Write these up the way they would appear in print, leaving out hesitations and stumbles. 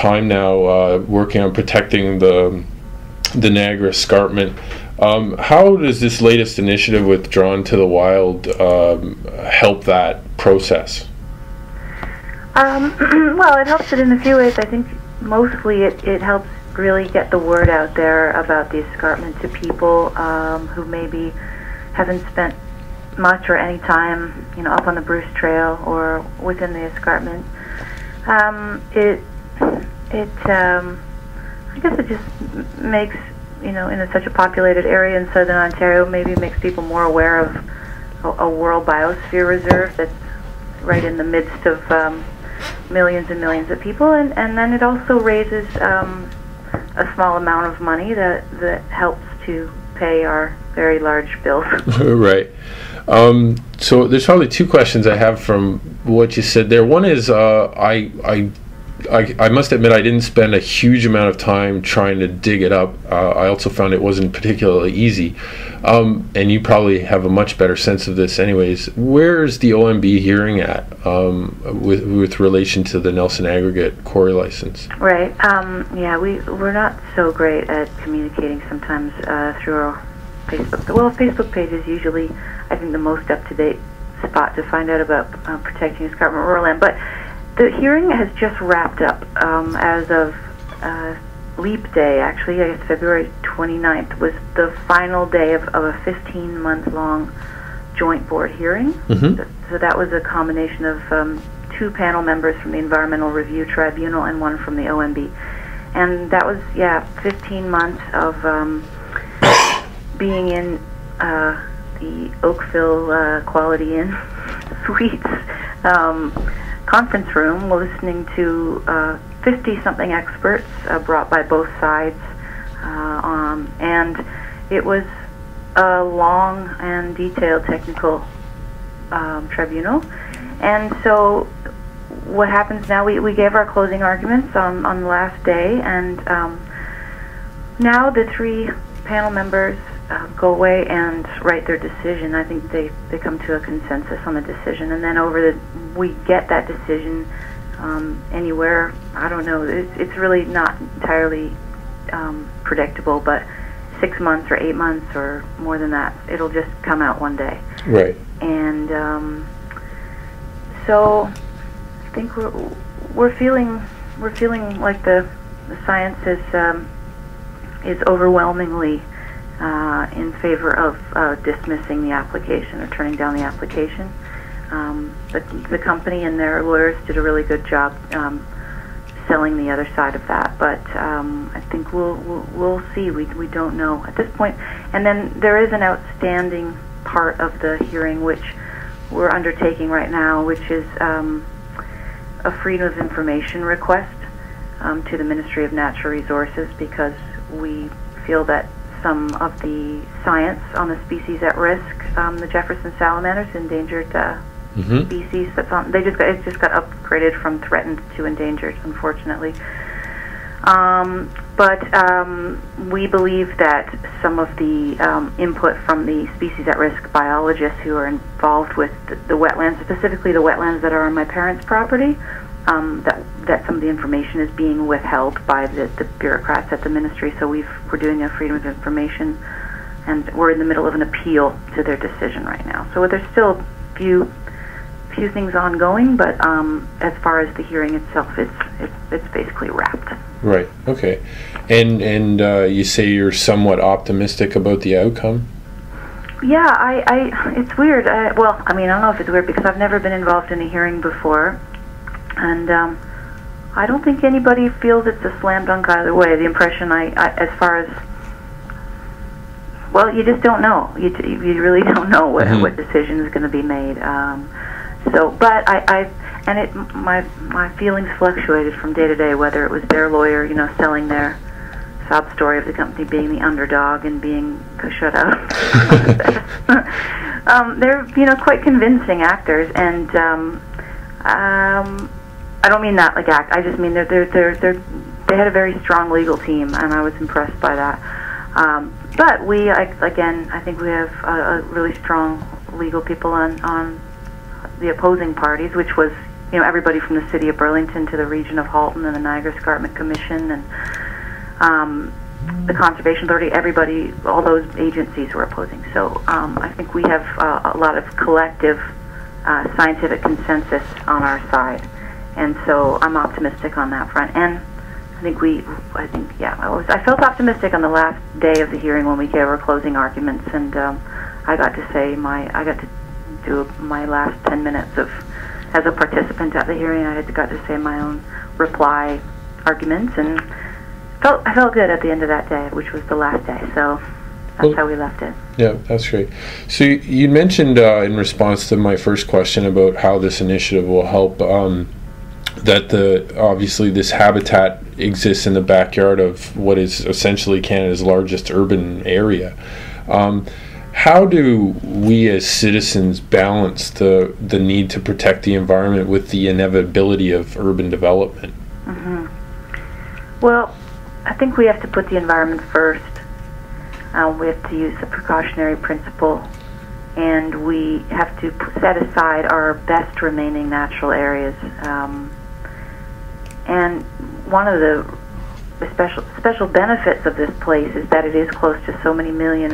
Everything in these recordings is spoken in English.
time now working on protecting the Niagara escarpment. How does this latest initiative with Drawn to the Wild help that process? Well, it helps it in a few ways. I think mostly it helps really get the word out there about the escarpment to people who maybe haven't spent much or any time, up on the Bruce Trail or within the escarpment. I guess it just makes, in such a populated area in southern Ontario, maybe makes people more aware of a World Biosphere Reserve that's right in the midst of millions and millions of people, and then it also raises a small amount of money that helps to pay our very large bills. Right. So there's probably two questions I have from what you said there. One is I must admit I didn't spend a huge amount of time trying to dig it up. I also found it wasn't particularly easy. And you probably have a much better sense of this anyways. Where's the OMB hearing at with relation to the Nelson Aggregate quarry license? Right. Yeah, we're not so great at communicating sometimes through our Facebook. Well, Facebook page is usually, I think, the most up-to-date spot to find out about protecting escarpment rural land. But the hearing has just wrapped up as of Leap Day, actually. I guess February 29th was the final day of a 15-month-long joint board hearing. Mm-hmm. So that was a combination of 2 panel members from the Environmental Review Tribunal and 1 from the OMB. And that was, 15 months of being in the Oakville Quality Inn suites conference room, listening to 50-something experts brought by both sides, and it was a long and detailed technical tribunal. And so what happens now, we gave our closing arguments on the last day, and now the 3 panel members go away and write their decision. I think they come to a consensus on the decision, and then we get that decision anywhere, I don't know, it's really not entirely predictable, but 6 months or 8 months or more than that, it'll just come out one day. Right. And so I think we're feeling like the science is overwhelmingly in favor of dismissing the application or turning down the application. The company and their lawyers did a really good job selling the other side of that, but I think we'll see. We don't know at this point. And then there is an outstanding part of the hearing which we're undertaking right now, which is a Freedom of Information request to the Ministry of Natural Resources, because we feel that some of the science on the species at risk, the Jefferson salamanders, endangered species that's on, it just got upgraded from threatened to endangered, unfortunately. But we believe that some of the input from the species at risk biologists who are involved with the wetlands, specifically the wetlands that are on my parents' property, that some of the information is being withheld by the bureaucrats at the ministry. So we're doing a Freedom of Information, and we're in the middle of an appeal to their decision right now. So there's still a few things ongoing, but as far as the hearing itself, it's basically wrapped. Right. Okay. And you say you're somewhat optimistic about the outcome? Yeah, it's weird. Well, I mean, I don't know if it's weird because I've never been involved in a hearing before, and I don't think anybody feels it's a slam dunk either way. The impression as far as, well, you just don't know. You really don't know what decision is going to be made. But my feelings fluctuated from day to day, whether it was their lawyer, selling their sob story of the company being the underdog and being shut out. They're quite convincing actors, and I don't mean that like act. I just mean they had a very strong legal team, and I was impressed by that. But I think we have a really strong legal people on the opposing parties, which was everybody from the city of Burlington to the region of Halton and the Niagara Escarpment Commission and the Conservation Authority, everybody, all those agencies were opposing. So I think we have a lot of collective scientific consensus on our side, and so I'm optimistic on that front. And I felt optimistic on the last day of the hearing when we gave our closing arguments, and I got to do my last 10 minutes as a participant at the hearing. I got to say my own reply arguments, and I felt good at the end of that day, which was the last day. So that's how we left it. Yeah, that's great. So you mentioned in response to my first question about how this initiative will help, that obviously this habitat exists in the backyard of what is essentially Canada's largest urban area. How do we as citizens balance the need to protect the environment with the inevitability of urban development? Mm-hmm. Well, I think we have to put the environment first. We have to use the precautionary principle, and we have to set aside our best remaining natural areas. And one of the special benefits of this place is that it is close to so many millions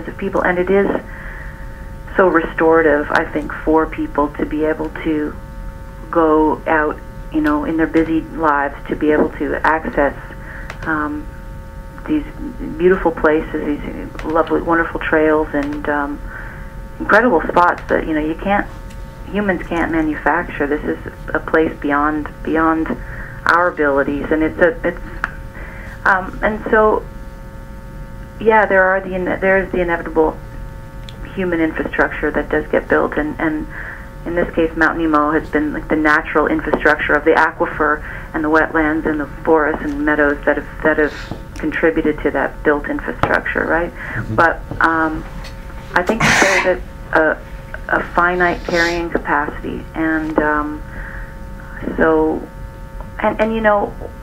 of people, and it is so restorative, I think, for people to be able to go out, in their busy lives, to be able to access these beautiful places, these lovely, wonderful trails, and incredible spots that humans can't manufacture. This is a place beyond our abilities, and and so, yeah, there is the inevitable human infrastructure that does get built, and in this case, Mount Nemo has been like the natural infrastructure of the aquifer and the wetlands and the forests and meadows that have contributed to that built infrastructure, right? Mm-hmm. But I think there's a finite carrying capacity, and so. And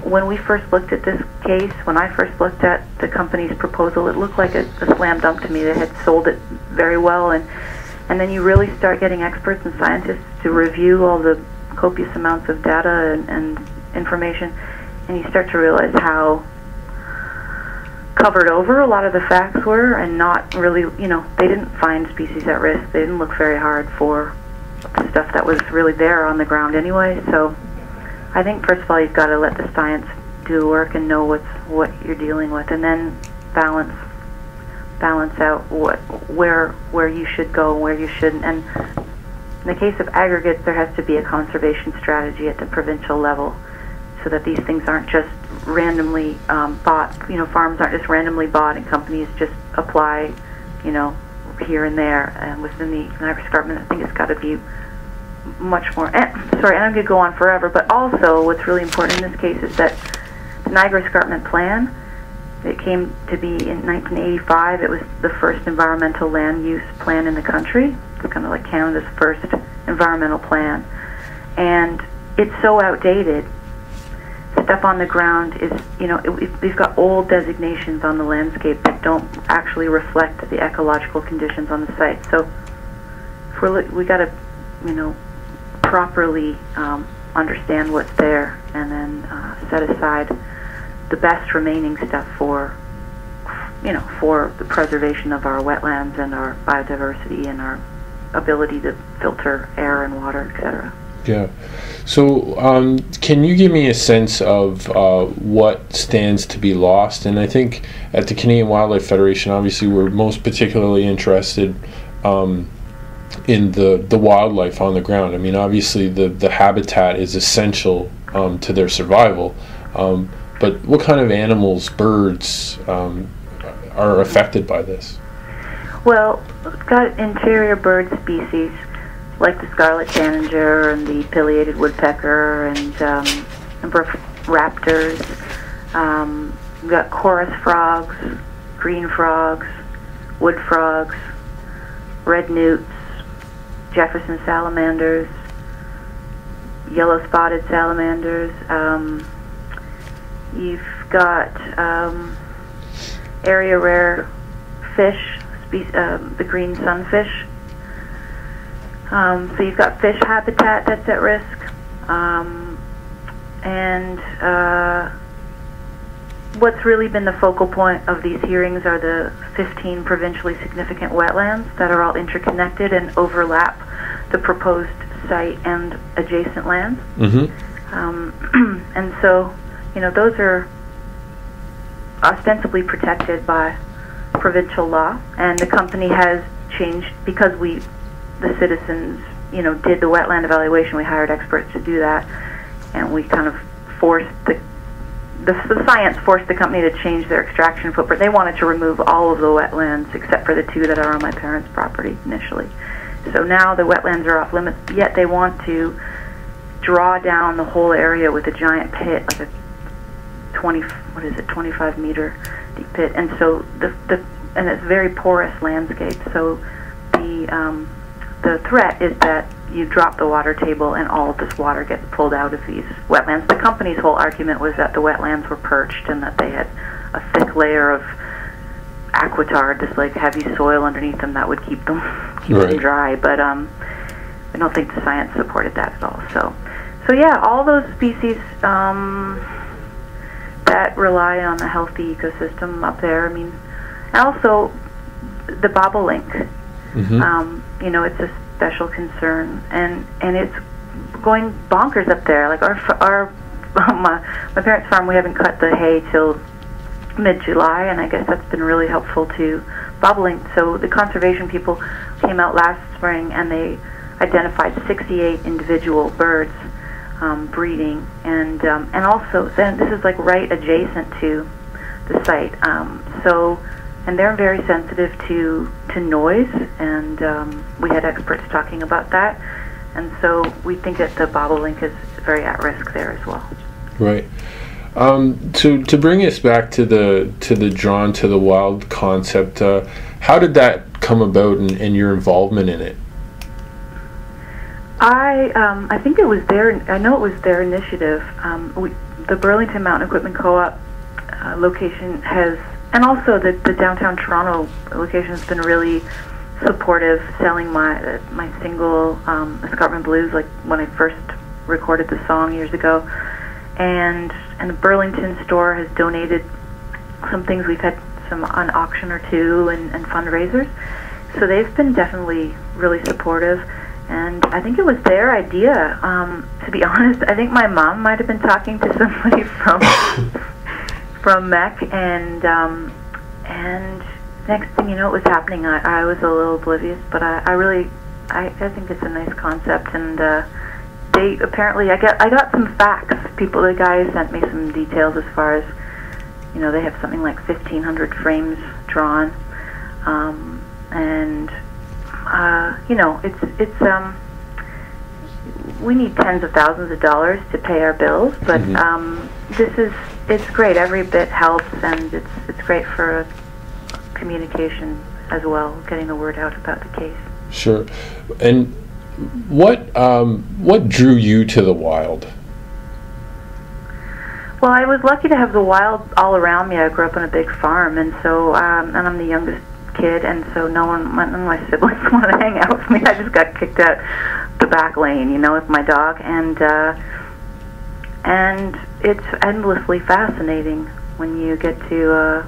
when we first looked at this case, when I first looked at the company's proposal, it looked like a slam dunk to me. They had sold it very well, and then you really start getting experts and scientists to review all the copious amounts of data and information, and you start to realize how covered over a lot of the facts were, and not really, they didn't find species at risk. They didn't look very hard for the stuff that was really there on the ground anyway. So I think, first of all, you've got to let the science do the work and know what you're dealing with, and then balance out where you should go and where you shouldn't. And in the case of aggregates, there has to be a conservation strategy at the provincial level, so that these things aren't just randomly bought. Farms aren't just randomly bought, and companies just apply, here and there. And within the Niagara Escarpment, I think it's got to be much more. And I'm going to go on forever, but also what's really important in this case is that the Niagara Escarpment Plan, it came to be in 1985. It was the first environmental land use plan in the country. It's kind of like Canada's first environmental plan. And it's so outdated. Stuff on the ground is, we've got old designations on the landscape that don't actually reflect the ecological conditions on the site. So we got to, properly understand what's there, and then set aside the best remaining stuff for the preservation of our wetlands and our biodiversity and our ability to filter air and water, etc. Yeah. So can you give me a sense of what stands to be lost? And I think at the Canadian Wildlife Federation, obviously, we're most particularly interested in the wildlife on the ground. I mean, obviously, the habitat is essential to their survival. But what kind of animals, birds, are affected by this? Well, we've got interior bird species like the scarlet tanager and the pileated woodpecker and a number of raptors. We've got chorus frogs, green frogs, wood frogs, red newts, Jefferson salamanders, yellow spotted salamanders. You've got area rare fish, the green sunfish. So you've got fish habitat that's at risk. And what's really been the focal point of these hearings are the 15 provincially significant wetlands that are all interconnected and overlap the proposed site and adjacent lands. And so, those are ostensibly protected by provincial law, and the company has changed because the citizens, did the wetland evaluation. We hired experts to do that, and we kind of forced the science forced the company to change their extraction footprint. They wanted to remove all of the wetlands except for the 2 that are on my parents' property initially. So now the wetlands are off limits, yet they want to draw down the whole area with a giant pit, like a 25-meter deep pit. And so and it's very porous landscape. So the threat is that you drop the water table and all of this water gets pulled out of these wetlands. The company's whole argument was that the wetlands were perched and that they had a thick layer of aquitard, this like heavy soil underneath them that would keep them dry. But I don't think the science supported that at all. So yeah, all those species that rely on a healthy ecosystem up there. I mean, and also the bobolink. It's a special concern, and it's going bonkers up there. Like our my parents' farm, we haven't cut the hay till mid-July, and I guess that's been really helpful to bobolink. So the conservation people came out last spring and they identified 68 individual birds breeding, and also then this is like right adjacent to the site. And they're very sensitive to noise, and we had experts talking about that, and so we think that the bobolink is very at risk there as well. Right. To bring us back to the Drawn to the Wild concept, how did that come about and your involvement in it? I think it was I know it was their initiative. The Burlington Mountain Equipment Co-op location has, and also the downtown Toronto location has been really supportive, selling my single Escarpment Blues, like when I first recorded the song years ago, and the Burlington store has donated some things. We've had some on auction or 2 and fundraisers, so they've been definitely really supportive. And I think it was their idea. To be honest, I think my mom might have been talking to somebody from MEC, and next thing you know, it was happening. I was a little oblivious, but I think it's a nice concept. And they apparently, I got some facts. The guys sent me some details as far as, they have something like 1,500 frames drawn, and it's we need tens of thousands of dollars to pay our bills, but it's great. Every bit helps, and it's great for communication as well, getting the word out about the case. Sure. And what drew you to the wild? Well, I was lucky to have the wild all around me. I grew up on a big farm, and so and I'm the youngest kid, and so none of my siblings wanted to hang out with me. I just got kicked out the back lane, with my dog, and it's endlessly fascinating when you get to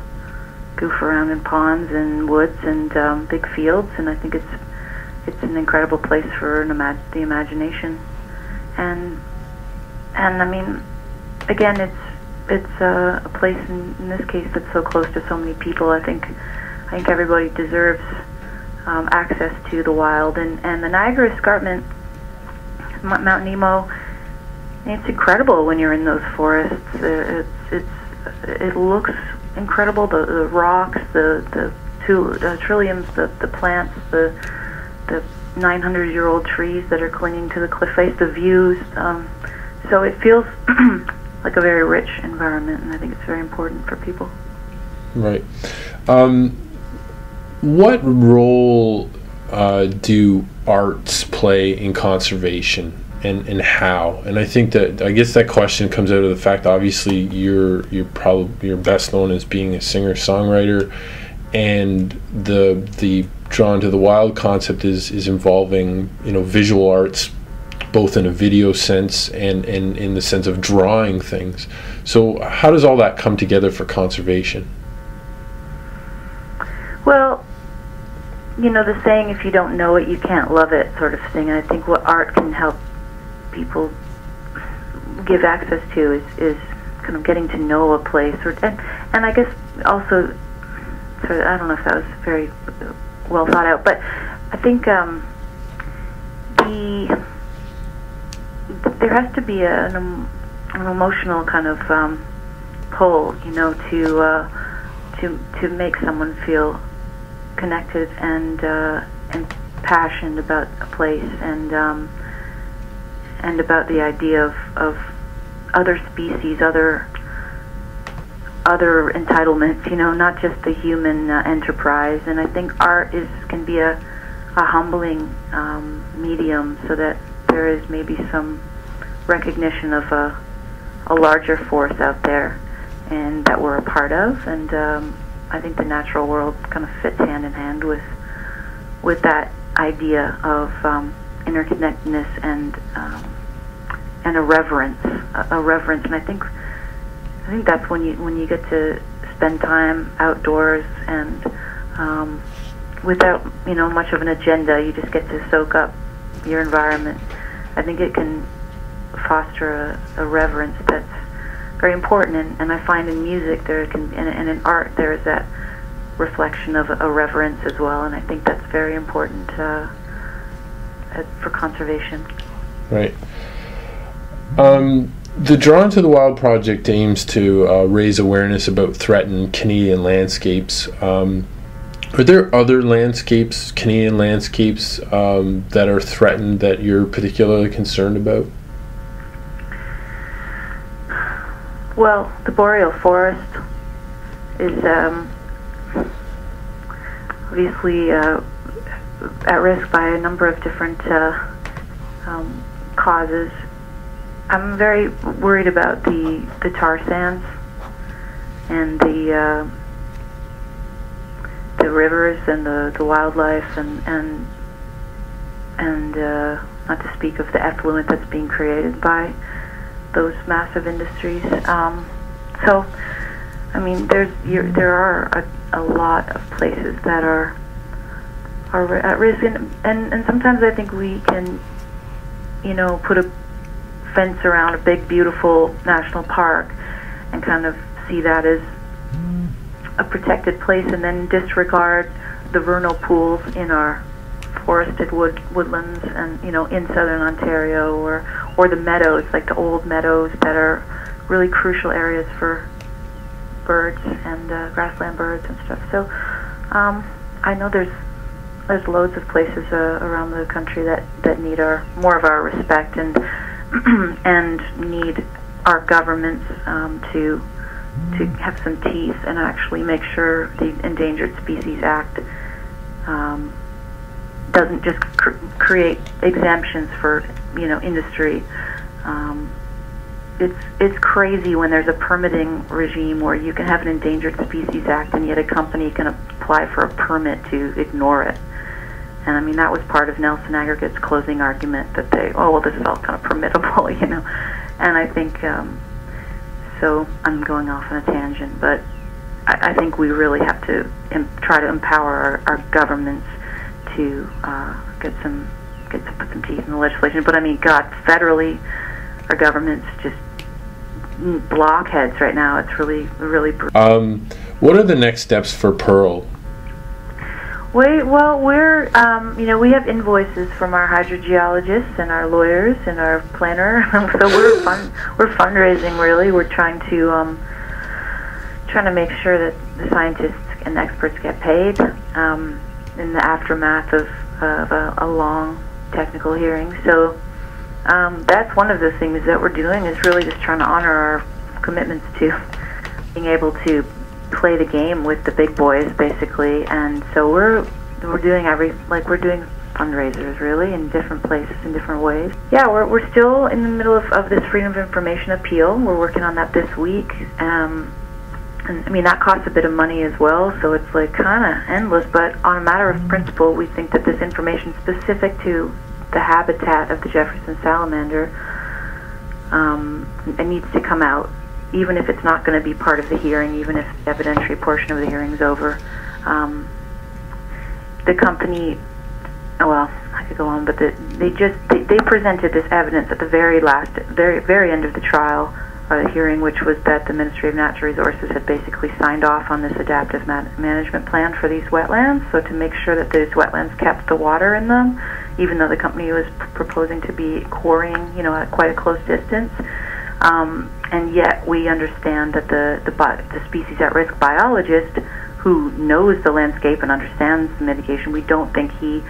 goof around in ponds and woods and big fields, and I think it's an incredible place for the imagination, and I mean, again, it's a place in this case that's so close to so many people. I think everybody deserves access to the wild, and the Niagara Escarpment, Mount Nemo. It's incredible when you're in those forests. It looks incredible. The rocks, the trilliums, the plants, the 900-year-old trees that are clinging to the cliff face, the views. So it feels like a very rich environment, and I think it's very important for people. Right. What role do arts play in conservation, and how? And I guess that question comes out of the fact, obviously, you're best known as being a singer-songwriter, and the Drawn to the Wild concept is involving visual arts both in a video sense and in the sense of drawing things. So how does all that come together for conservation? Well, the saying, if you don't know it, you can't love it, sort of thing. And I think what art can help people give access to is kind of getting to know a place, and I guess also, sort of, I don't know if that was very well thought out, but I think there has to be an emotional kind of pull, to make someone feel connected and passionate about a place and about the idea of other species, other entitlements, not just the human enterprise. And I think art can be a humbling medium, so that there is maybe some recognition of a larger force out there, and that we're a part of. And I think the natural world kind of fits hand in hand with that idea of interconnectedness and a reverence, and I think that's when you get to spend time outdoors and without much of an agenda. You just get to soak up your environment. I think it can foster a reverence that's very important, and I find in music and in art there is that reflection of a reverence as well, and I think that's very important for conservation. Right. The Drawn to the Wild project aims to raise awareness about threatened Canadian landscapes. Are there other landscapes, Canadian landscapes, that are threatened that you're particularly concerned about? Well, the boreal forest is obviously at risk by a number of different causes. I'm very worried about the tar sands and the rivers and the wildlife and not to speak of the effluent that's being created by those massive industries. So, I mean, there are a lot of places that are at risk, and sometimes I think we can, put a fence around a big, beautiful national park and kind of see that as a protected place, and then disregard the vernal pools in our forested woodlands and in southern Ontario, or the meadows, like the old meadows that are really crucial areas for birds and grassland birds and stuff. So I know there's loads of places around the country that need more of our respect and and need our governments to have some teeth and actually make sure the Endangered Species Act doesn't just create exemptions for industry. It's crazy when there's a permitting regime where you can have an Endangered Species Act and yet a company can apply for a permit to ignore it. And I mean, that was part of Nelson Aggregate's closing argument, that this is all kind of permittable, And I think, so I'm going off on a tangent, but I think we really have to try to empower our governments to get to put some teeth in the legislation. But I mean, God, federally, our government's just blockheads right now. It's really What are the next steps for Pearl? We're we have invoices from our hydrogeologists and our lawyers and our planner. So we're fundraising, really. We're trying to make sure that the scientists and experts get paid in the aftermath of a long technical hearing. So that's one of the things that we're doing, is really just trying to honor our commitments to being able to play the game with the big boys, basically. And so we're doing fundraisers, really, in different places in different ways. Yeah, we're still in the middle of this Freedom of Information appeal. We're working on that this week, and I mean, that costs a bit of money as well, so it's like kind of endless. But on a matter of principle, we think that this information specific to the the habitat of the Jefferson salamander, it needs to come out, even if it's not going to be part of the hearing, even if the evidentiary portion of the hearing is over. The company, well, I could go on, but they presented this evidence at the very end of the trial, or the hearing, which was that the Ministry of Natural Resources had basically signed off on this adaptive management plan for these wetlands, so to make sure that these wetlands kept the water in them, even though the company was proposing to be quarrying, at quite a close distance. And yet we understand that the species at risk biologist, who knows the landscape and understands the mitigation, we don't think he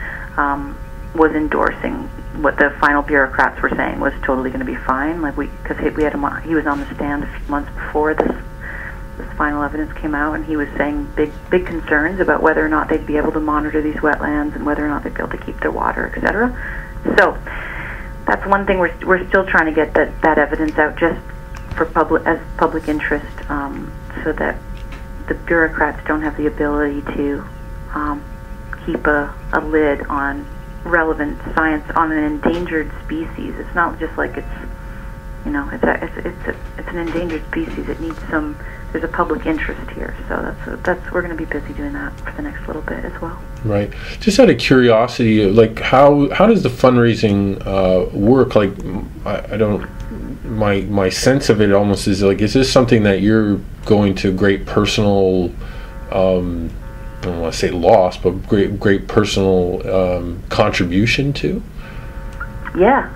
was endorsing what the final bureaucrats were saying was totally going to be fine. Because we had him, he was on the stand a few months before this final evidence came out, and he was saying big concerns about whether or not they'd be able to monitor these wetlands and whether or not they'd be able to keep their water, etc. So that's one thing we're still trying to get that evidence out, just for public interest, so that the bureaucrats don't have the ability to keep a lid on relevant science on an endangered species. It's not just like it's an endangered species. It needs there's a public interest here, so that's we're going to be busy doing that for the next little bit as well. Right. Just out of curiosity, how does the fundraising work? I don't. My sense of it almost is is this something that you're going to great personal, I don't want to say loss, but great personal contribution to? Yeah,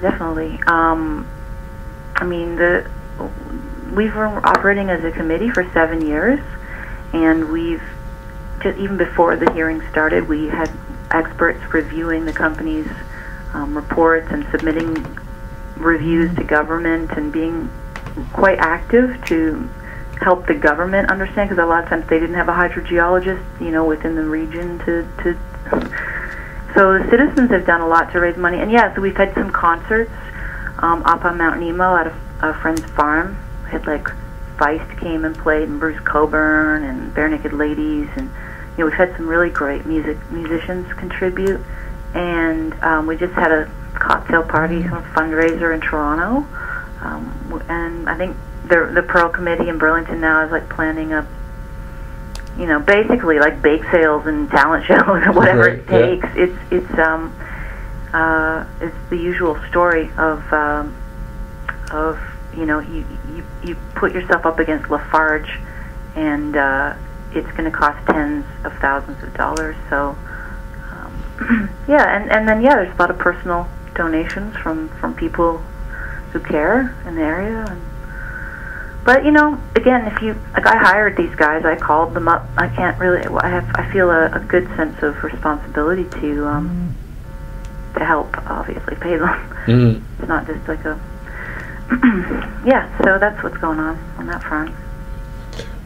definitely. We've been operating as a committee for 7 years, and we've even before the hearing started, we had experts reviewing the company's reports and submitting reviews to government and being quite active to help the government understand, because a lot of times they didn't have a hydrogeologist, within the region so the citizens have done a lot to raise money. And so we've had some concerts up on Mount Nemo at a friend's farm. We had Feist came and played, and Bruce Coburn and Bare Naked Ladies, and we've had some really great musicians contribute. And we just had a cocktail party, fundraiser in Toronto, and I think the Pearl Committee in Burlington now is planning a, basically bake sales and talent shows or whatever it takes. Yeah. It's the usual story of you put yourself up against Lafarge, and it's going to cost tens of thousands of dollars. So and then there's a lot of personal donations from people who care in the area. But again, if I hired these guys, I called them up. I can't really. I feel a good sense of responsibility to help. Obviously, pay them. Mm-hmm. It's not just a. So that's what's going on that front.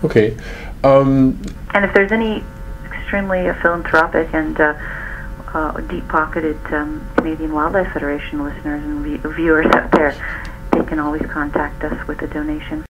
Okay. And if there's any extremely philanthropic and deep-pocketed Canadian Wildlife Federation listeners and viewers out there, they can always contact us with a donation.